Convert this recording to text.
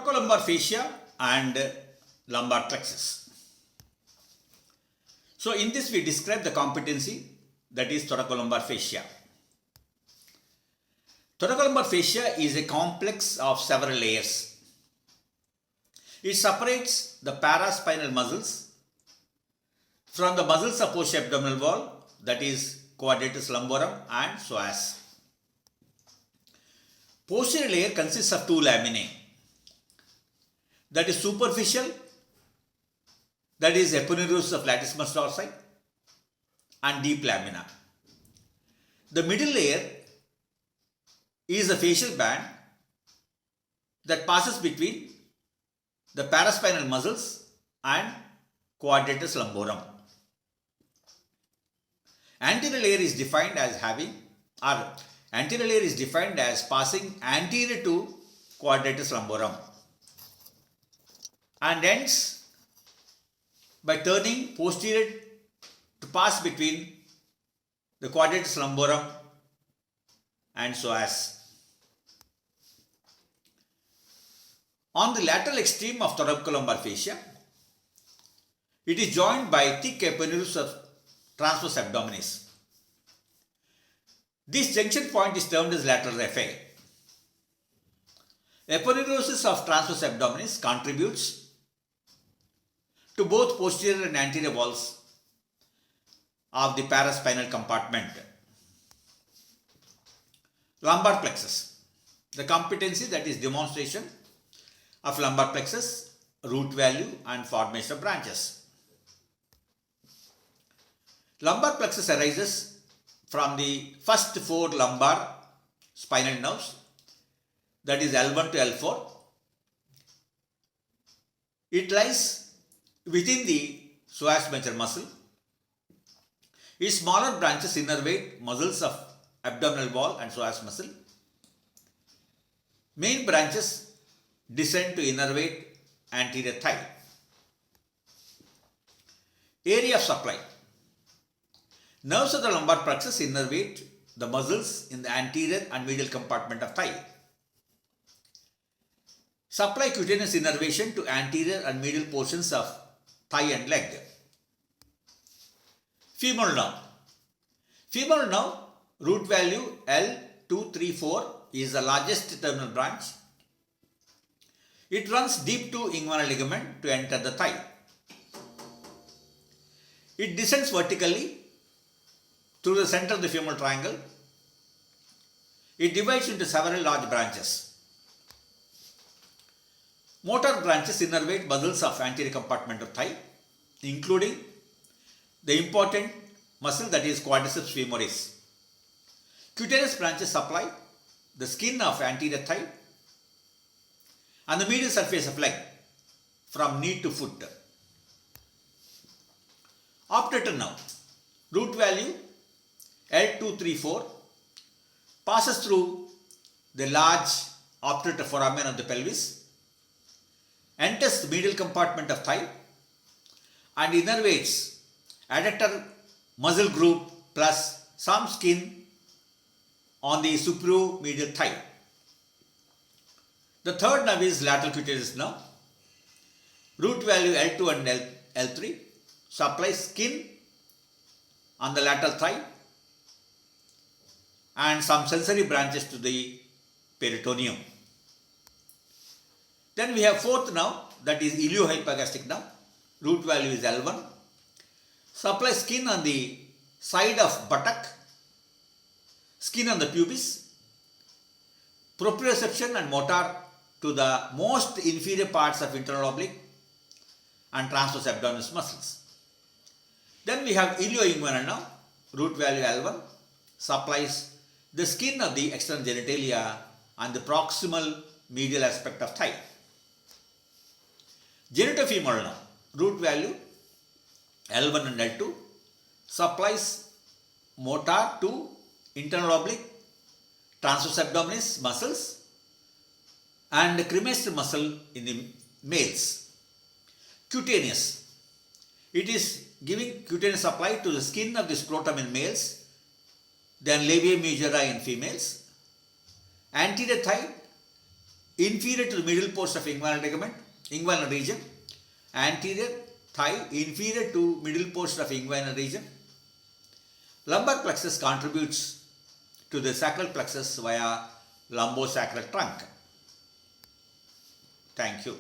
thoracolumbar fascia and lumbar plexus. So in this we describe the competency, that is thoracolumbar fascia. Thoracolumbar fascia is a complex of several layers. It separates the paraspinal muscles from the muscles of posterior abdominal wall, that is quadratus lumborum and psoas. Posterior layer consists of two laminae, that is superficial, that is aponeurosis of latissimus dorsi, and deep lamina. The middle layer is a facial band that passes between the paraspinal muscles and quadratus lumborum. Anterior layer is defined as passing anterior to quadratus lumborum and ends by turning posterior to pass between the quadratus lumborum and psoas. On the lateral extreme of thoracolumbar fascia, it is joined by thick aponeurosis of transverse abdominis. This junction point is termed as lateral raphe. Aponeurosis of transverse abdominis contributes to both posterior and anterior walls of the paraspinal compartment. Lumbar plexus. The competency, that is demonstration of lumbar plexus, root value and formation of branches. Lumbar plexus arises from the first four lumbar spinal nerves, that is L1 to L4. It lies within the psoas major muscle. Its smaller branches innervate muscles of abdominal wall and psoas muscle. Main branches descend to innervate anterior thigh. Area of supply. Nerves of the lumbar plexus innervate the muscles in the anterior and medial compartment of thigh. Supply cutaneous innervation to anterior and medial portions of thigh and leg. Femoral nerve. Femoral nerve, root value L234, is the largest terminal branch. It runs deep to inguinal ligament to enter the thigh. It descends vertically through the center of the femoral triangle. It divides into several large branches. Motor branches innervate muscles of anterior compartment of thigh, including the important muscle, that is quadriceps femoris. Cutaneous branches supply the skin of anterior thigh and the medial surface of leg from knee to foot. Obturator nerve, root value L234, passes through the large obturator foramen of the pelvis, enters the medial compartment of thigh and innervates adductor muscle group plus some skin on the superomedial thigh. The third nerve is lateral cutaneous nerve. Root value L2 and L3 supplies skin on the lateral thigh and some sensory branches to the peritoneum. Then we have fourth nerve, that is iliohypogastric nerve. Root value is L1. Supplies skin on the side of buttock, skin on the pubis, proprioception and motor to the most inferior parts of internal oblique and transverse abdominis muscles. Then we have ilioinguinal nerve. Root value L1 supplies the skin of the external genitalia and the proximal medial aspect of thigh. Genitofemoral nerve. Root value L1 and L2 supplies motor to internal oblique, transverse abdominis muscles and cremaster muscle in the males. Cutaneous. It is giving cutaneous supply to the skin of the scrotum in males, then labia majora in females. Anterior thigh inferior to the middle post of inguinal ligament, inguinal region, anterior thigh inferior to middle post of inguinal region. Lumbar plexus contributes to the sacral plexus via lumbosacral trunk. Thank you.